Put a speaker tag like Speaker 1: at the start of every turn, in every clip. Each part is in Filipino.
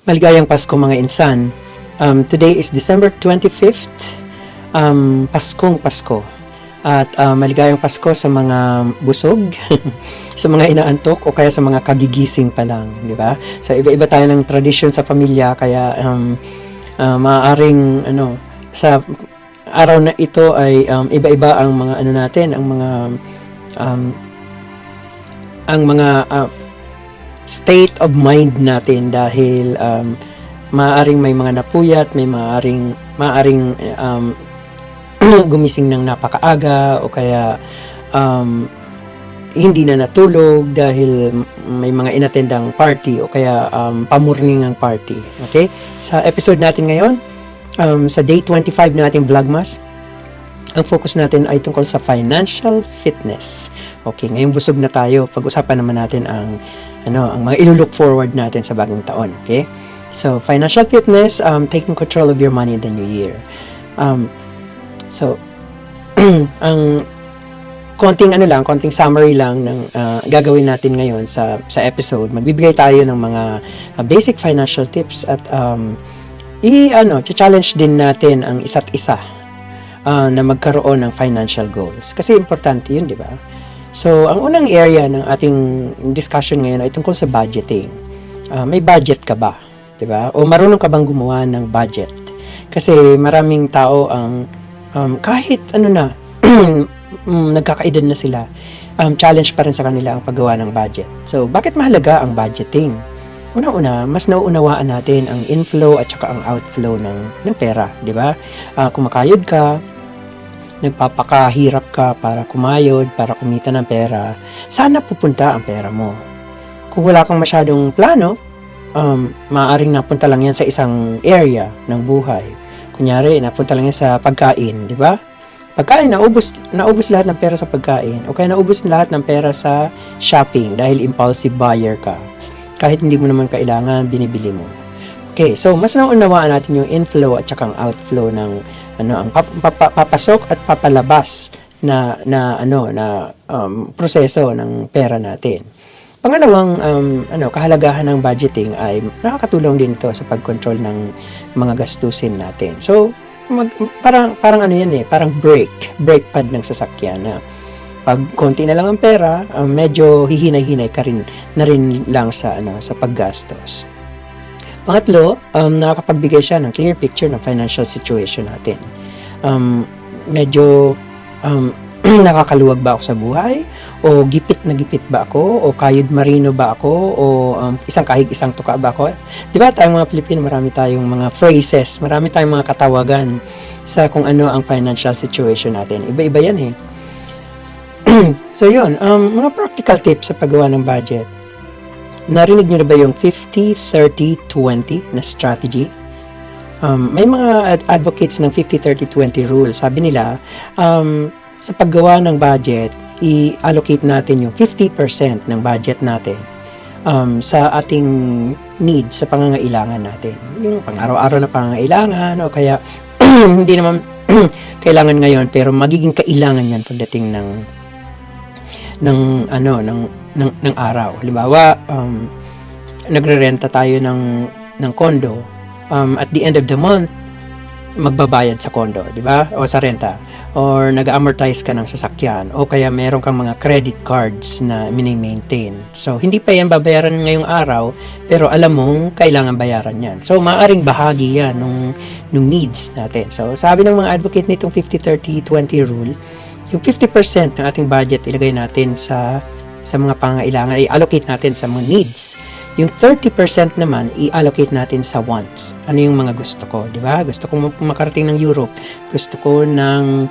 Speaker 1: Maligayang Pasko mga insan. Today is December 25th, Paskong Pasko. At maligayang Pasko sa mga busog, sa mga inaantok o kaya sa mga kagigising pa lang, di ba? So iba-iba tayo ng tradisyon sa pamilya kaya maaaring sa araw na ito ay iba-iba ang mga natin, ang mga state of mind natin dahil maaaring may mga napuyat, may maaaring gumising ng napakaaga o kaya hindi na natulog dahil may mga inatendang party o kaya pamorningang party. Okay? Sa episode natin ngayon, sa day 25 na ating Vlogmas, ang focus natin ay tungkol sa financial fitness. Okay, ngayong busog na tayo, pag-usapan naman natin ang mga ilulook forward natin sa bagong taon. Okay? So, financial fitness, taking control of your money in the new year. So, ang konting summary lang ng gagawin natin ngayon sa episode. Magbibigay tayo ng mga basic financial tips at challenge din natin ang isa't isa na magkaroon ng financial goals. Kasi importante yun, di ba? So, ang unang area ng ating discussion ngayon ay tungkol sa budgeting. May budget ka ba? Di ba? O marunong ka bang gumawa ng budget? Kasi maraming tao ang kahit nagkakaedad na sila, challenge pa rin sa kanila ang paggawa ng budget. So, bakit mahalaga ang budgeting? Una-una, mas nauunawaan natin ang inflow at saka ang outflow ng pera, di ba? Kumakayod ka, nagpapakahirap ka para kumayod, para kumita ng pera, sana pupunta ang pera mo. Kung wala kang masyadong plano, maaaring napunta lang yan sa isang area ng buhay. Kunyari, napunta lang yan sa pagkain, di ba? Pagkain, naubos lahat ng pera sa pagkain, o kaya naubos lahat ng pera sa shopping dahil impulsive buyer ka. Kahit hindi mo naman kailangan, binibili mo. Okay, so mas naunawaan natin yung inflow at saka ang outflow ng ang papasok at papalabas na proseso ng pera natin. Pangalawang kahalagahan ng budgeting ay nakakatulong din ito sa pag-control ng mga gastusin natin. So parang parang brake pad ng sasakyan na pag konti na lang ang pera, medyo hihinay-hinay ka rin lang sa paggastos. Pangatlo, nakakapagbigay siya ng clear picture ng financial situation natin. Medyo nakakaluwag ba ako sa buhay? O gipit na gipit ba ako? O kayod marino ba ako? O isang kahig, isang tuka ba ako? Di ba tayong mga Pilipino, marami tayong mga phrases, marami tayong mga katawagan sa kung ano ang financial situation natin. Iba-iba yan eh. So yun, mga practical tips sa paggawa ng budget. Narinig niyo na ba yung 50-30-20 na strategy? May mga advocates ng 50-30-20 rule. Sabi nila, sa paggawa ng budget, i-allocate natin yung 50% ng budget natin sa ating needs, sa pangangailangan natin. Yung pang-araw-araw na pangangailangan o kaya hindi naman kailangan ngayon pero magiging kailangan yan pagdating ng araw. Halimbawa, nagrerenta tayo ng condo, at the end of the month magbabayad sa condo, di ba? O sa renta. Or nag-amortize ka ng sasakyan. O kaya meron kang mga credit cards na mini-maintain. So, hindi pa yan babayaran ngayong araw, pero alam mong kailangan bayaran yan. So, maaring bahagi yan nung needs natin. So, sabi ng mga advocate nitong 50-30-20 rule, yung 50% ng ating budget ilagay natin sa mga pangangailangan, i-allocate natin sa mga needs. Yung 30% naman, i-allocate natin sa wants. Ano yung mga gusto ko, di ba? Gusto ko makarating ng Europe. Gusto ko ng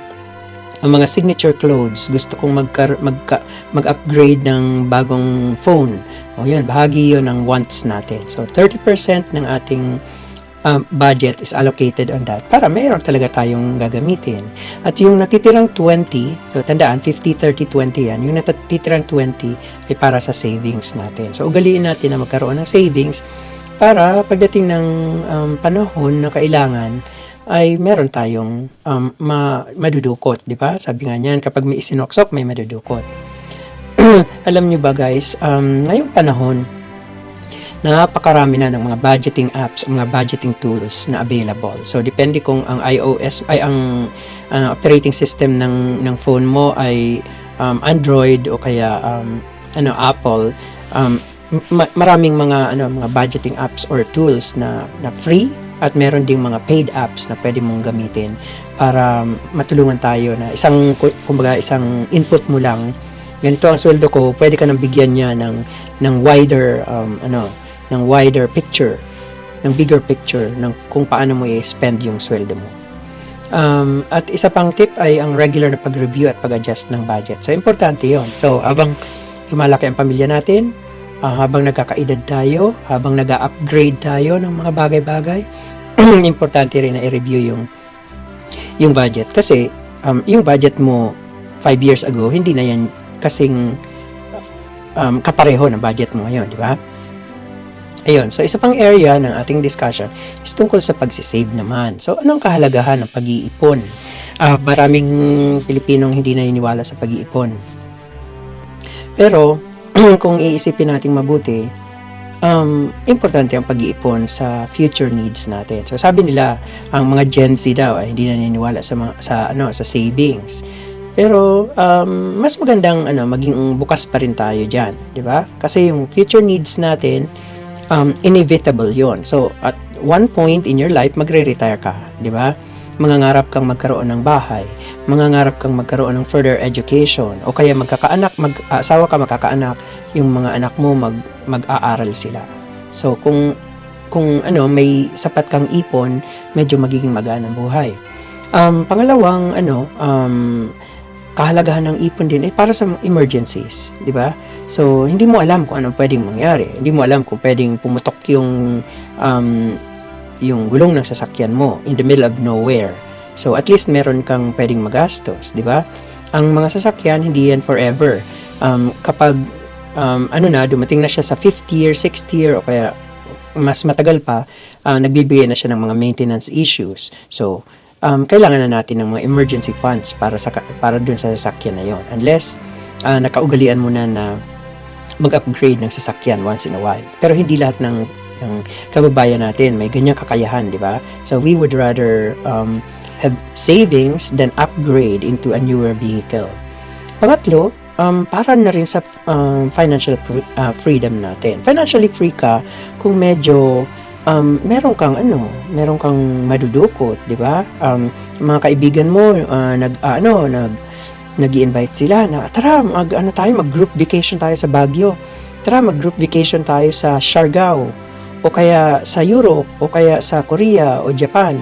Speaker 1: mga signature clothes. Gusto kong mag-upgrade ng bagong phone. O yan, bahagi yun ng wants natin. So, 30% ng ating budget is allocated on that para mayroon talaga tayong gagamitin. At yung natitirang 20, so tandaan, 50-30-20 yan, yung natitirang 20 ay para sa savings natin. So, ugaliin natin na magkaroon ng savings para pagdating ng panahon na kailangan ay meron tayong madudukot, di ba? Sabi nga niyan, kapag may isinoksok, may madudukot. Alam nyo ba guys, ngayong panahon, napakarami na ng mga budgeting apps, mga budgeting tools na available. So depende kung ang iOS ay ang operating system ng phone mo ay Android o kaya Apple. Maraming mga budgeting apps or tools na free, at meron ding mga paid apps na pwede mong gamitin para matulungan tayo na isang input mo lang, ganito ang sweldo ko, pwede ka nang bigyan niya ng wider ng wider picture, ng bigger picture ng kung paano mo i-spend yung sweldo mo. At isa pang tip ay ang regular na pag-review at pag-adjust ng budget. So importante 'yon. So habang lumalaki ang pamilya natin, habang nagkakaedad tayo, habang nag-upgrade tayo ng mga bagay-bagay, importante rin na i-review yung budget, kasi yung budget mo 5 years ago hindi na yan kasing kapareho ng budget mo ngayon, di ba? Ayun, so isa pang area ng ating discussion is tungkol sa pagsisave naman. So anong kahalagahan ng pag-iipon? Maraming Pilipinong hindi naniniwala sa pag-iipon. Pero kung iisipin natin mabuti, importante ang pag-iipon sa future needs natin. So sabi nila, ang mga Gen Z daw ay hindi naniniwala sa savings. Pero mas magandang maging bukas pa rin tayo diyan, 'di ba? Kasi yung future needs natin, inevitable 'yon. So at one point in your life magre-retire ka, 'di ba? Mangangarap kang magkaroon ng bahay, mangangarap kang magkaroon ng further education, o kaya mag-asawa ka, magkakaanak, yung mga anak mo mag-aaral sila. So kung may sapat kang ipon, medyo magiging magaan ang buhay. Pangalawang kahalagahan ng ipon din ay para sa emergencies, di ba? So hindi mo alam kung anong pwedeng mangyari. Hindi mo alam kung pwedeng pumutok yung gulong ng sasakyan mo in the middle of nowhere. So at least meron kang pwedeng magastos, di ba? Ang mga sasakyan hindi yan forever. Kapag dumating na siya sa 5th year, 6th year, o kaya mas matagal pa, nagbibigay na siya ng mga maintenance issues. So kailangan na natin ng mga emergency funds para dun sa sasakyan na yon, unless nakaugalian mo na mag-upgrade ng sasakyan once in a while. Pero hindi lahat ng kababayan natin may ganyang kakayahan, di ba? So we would rather have savings than upgrade into a newer vehicle. Pangatlo, para na rin sa financial freedom natin. Financially free ka kung medyo meron kang madudukot, di ba? Mga kaibigan mo nag-i-invite sila na tara mag-group vacation tayo sa Baguio. Tara mag-group vacation tayo sa Siargao, o kaya sa Europe, o kaya sa Korea o Japan.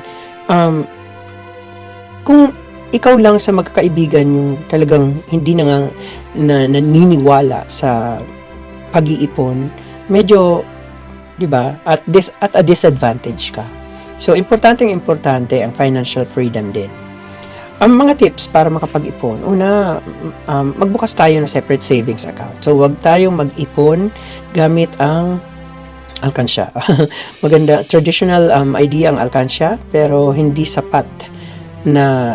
Speaker 1: Kung ikaw lang sa magkakaibigan yung talagang hindi naniniwala sa pag-iipon, medyo, di ba, at a disadvantage ka. So importante ang financial freedom din. Ang mga tips para makapag-ipon: una, magbukas tayo ng separate savings account. So wag tayong mag-ipon gamit ang alkansya. Maganda, traditional idea ang alkansya, pero hindi sapat na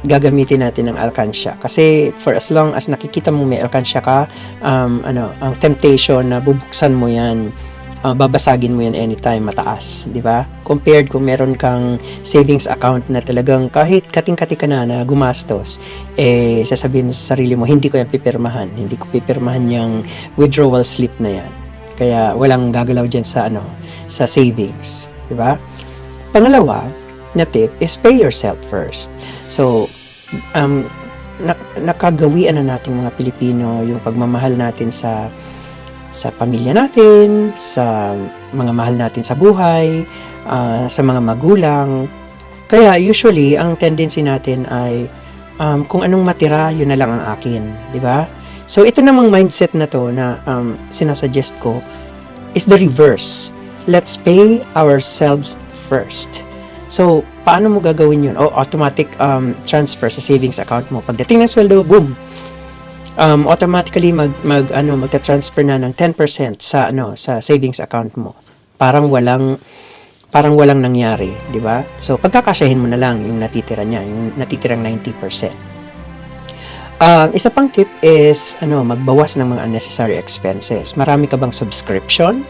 Speaker 1: gagamitin natin ang alkansya. Kasi for as long as nakikita mo may alkansya ka, ang temptation na bubuksan mo yan, babasagin mo yan anytime, mataas, di ba? Compared kung meron kang savings account na talagang kahit kating-kati ka na gumastos, sasabihin mo sa sarili mo, hindi ko pipirmahan yung withdrawal slip na yan. Kaya walang gagalaw dyan sa savings, di ba? Pangalawa na tip is pay yourself first. So nakagawian na nating mga Pilipino yung pagmamahal natin sa pamilya natin, sa mga mahal natin sa buhay, sa mga magulang. Kaya usually ang tendency natin ay kung anong matira, yun na lang ang akin, di ba? So ito namang mindset na to na sinasuggest ko is the reverse. Let's pay ourselves first. So paano mo gagawin yun? Automatic transfer sa savings account mo. Pagdating ng sweldo, boom, automatically magta-transfer na ng 10% sa savings account mo. Parang walang nangyari, di ba? So pagkakasyahin mo na lang yung natitira niya, yung natitirang 90%. Isa pang tip is magbawas ng mga unnecessary expenses. Marami ka bang subscription?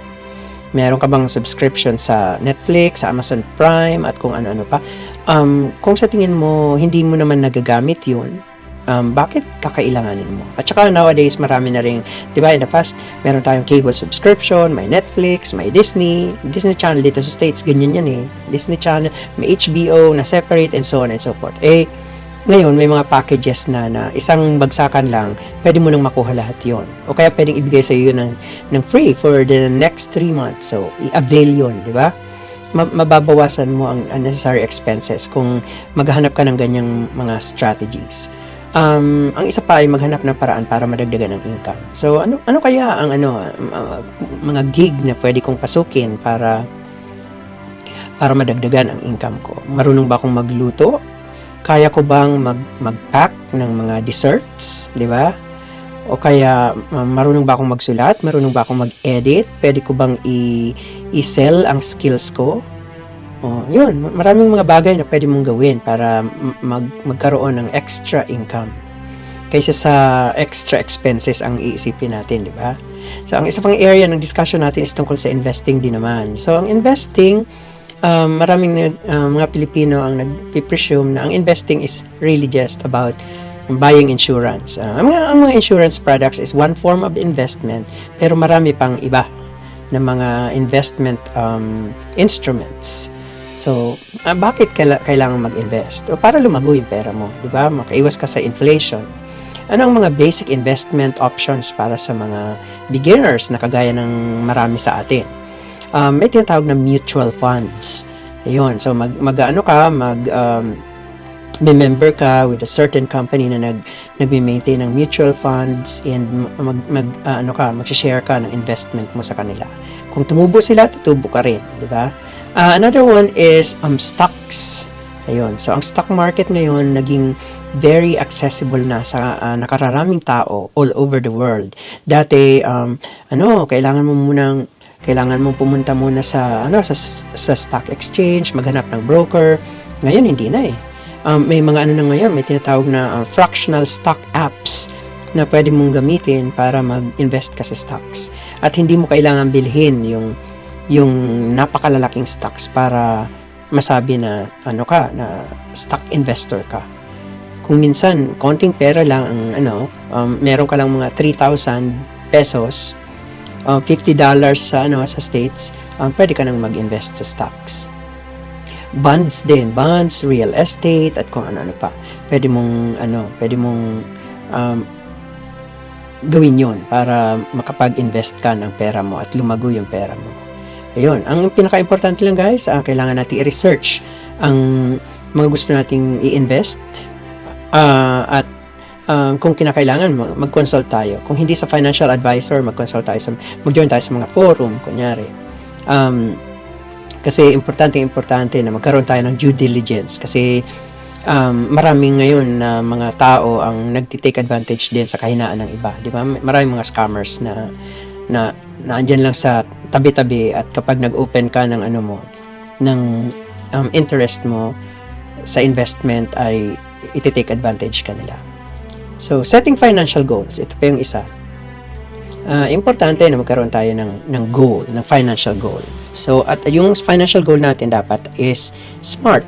Speaker 1: Meron ka bang subscription sa Netflix, sa Amazon Prime, at kung ano-ano pa? Kung sa tingin mo, hindi mo naman nagagamit yun, bakit kakailanganin mo? At saka nowadays, marami na rin, di ba, in the past, meron tayong cable subscription, may Netflix, may Disney Channel dito sa States, ganyan yan eh. Disney Channel, may HBO na separate, and so on and so forth. Ngayon, may mga packages na isang bagsakan lang, pwede mo nang makuha lahat yon. O kaya pwedeng ibigay sa iyo ng free for the next 3 months. So, i-avail yun, di ba? Mababawasan mo ang unnecessary expenses kung maghahanap ka ng ganyang mga strategies. Ang isa pa ay maghanap ng paraan para madagdagan ng income. So, ano kaya ang mga gig na pwede kong pasukin para madagdagan ang income ko? Marunong ba akong magluto? Kaya ko bang mag-pack ng mga desserts, di ba? O kaya marunong ba akong magsulat? Marunong ba akong mag-edit? Pwede ko bang i-sell ang skills ko? Yun, maraming mga bagay na pwede mong gawin para magkaroon ng extra income kaysa sa extra expenses ang iisipin natin, di ba? So, ang isa pang area ng discussion natin is tungkol sa investing din naman. So, ang investing, maraming mga Pilipino ang nag-presume na ang investing is really just about buying insurance. Ang mga insurance products is one form of investment, pero marami pang iba na mga investment instruments. So, bakit kailangan mag-invest? O para lumago yung pera mo, di ba? Makaiwas ka sa inflation. Ano ang mga basic investment options para sa mga beginners na kagaya ng marami sa atin? May tinatawag na mutual funds. Ayun, so member ka with a certain company na nagme-maintain ng mutual funds, and mag-share ka ng investment mo sa kanila. Kung tumubo sila, tutubo ka rin, di ba? Another one is stocks. Ayun, so ang stock market ngayon naging very accessible na sa nakararaming tao all over the world. Dati kailangan mo pumunta muna sa stock exchange, maghanap ng broker. Ngayon hindi na eh. May mga na ngayon, may tinatawag na fractional stock apps na pwede mong gamitin para mag-invest ka sa stocks. At hindi mo kailangan bilhin yung napakalalaking stocks para masabi na na stock investor ka. Kung minsan konting pera lang ang meron ka lang mga 3,000 pesos, $50 sa States, pwede ka nang mag-invest sa stocks. Bonds, real estate, at kung ano pa. Pwede mong gawin 'yon para makapag-invest ka ng pera mo at lumago yung pera mo. Ayun, ang pinaka-importante lang guys, kailangan natin i-research ang mga gusto nating i-invest, at kung kinakailangan mag-consult tayo. Kung hindi sa financial advisor, mag-consult tayo mag-join tayo sa mga forum, kunyari. Kasi importante na magkaroon tayo ng due diligence, kasi maraming ngayon na mga tao ang nagti-take advantage din sa kahinaan ng iba, di ba? Maraming mga scammers na andyan lang sa tabi-tabi, at kapag nag-open ka ng interest mo sa investment ay iti-take advantage ka nila. So, setting financial goals, ito pa yung isa. Importante na magkaroon tayo ng goal, ng financial goal. So, at yung financial goal natin dapat is SMART.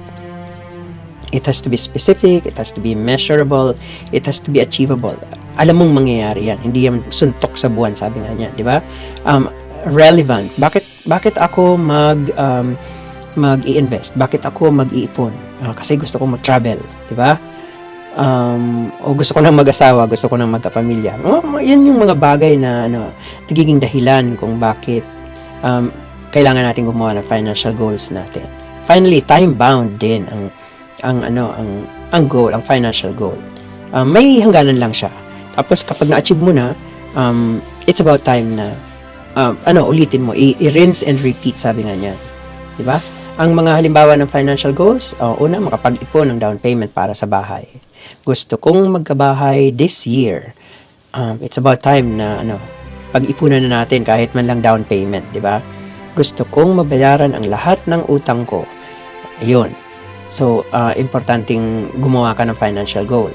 Speaker 1: It has to be specific, it has to be measurable, it has to be achievable. Alam mong mangyayari yan, hindi yan suntok sa buwan, sabi nga niya, di ba? Relevant. Bakit ako mag-i-invest? Bakit ako mag-iipon? Kasi gusto ko mag-travel, di ba? O gusto ko nang mag-asawa, gusto ko nang magkapamilya. Yan yung mga bagay na nagiging dahilan kung bakit kailangan natin gumawa ng financial goals natin. Finally, time-bound din ang goal, ang financial goal. May hangganan lang siya. Tapos kapag na-achieve mo na, it's about time na ulitin mo, i-rinse and repeat, sabi nga niya. Di ba? Ang mga halimbawa ng financial goals, una, makapag-ipon ng down payment para sa bahay. Gusto kong magkabahay this year. It's about time na pag-ipunan na natin kahit man lang down payment, di ba? Gusto kong mabayaran ang lahat ng utang ko. Ayun. So, importanteng gumawa ka ng financial goal.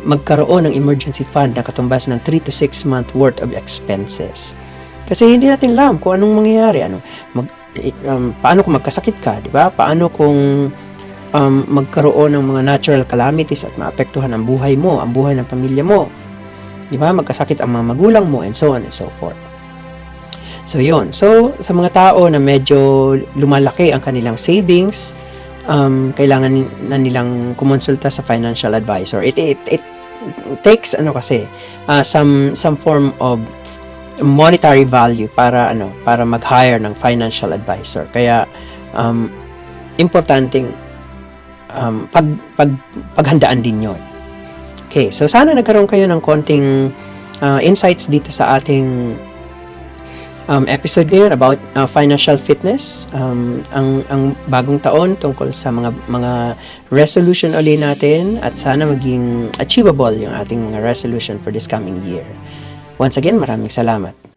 Speaker 1: Magkaroon ng emergency fund na katumbas ng 3 to 6 month worth of expenses. Kasi hindi natin alam kung anong mangyayari, paano kung magkasakit ka, di ba? Paano kung magkaroon ng mga natural calamities at maapektuhan ang buhay mo, ang buhay ng pamilya mo, di ba? Magkasakit ang mga magulang mo, and so on and so forth. So yun. So sa mga tao na medyo lumalaki ang kanilang savings, kailangan na nilang kumonsulta sa financial advisor. It takes some form of monetary value para mag-hire ng financial advisor. Kaya importanteng paghandaan din 'yon. Okay, so sana nagkaroon kayo ng konting insights dito sa ating episode ngayon about financial fitness. Ang bagong taon tungkol sa mga resolution uli natin, at sana maging achievable yung ating mga resolution for this coming year. Once again, maraming salamat.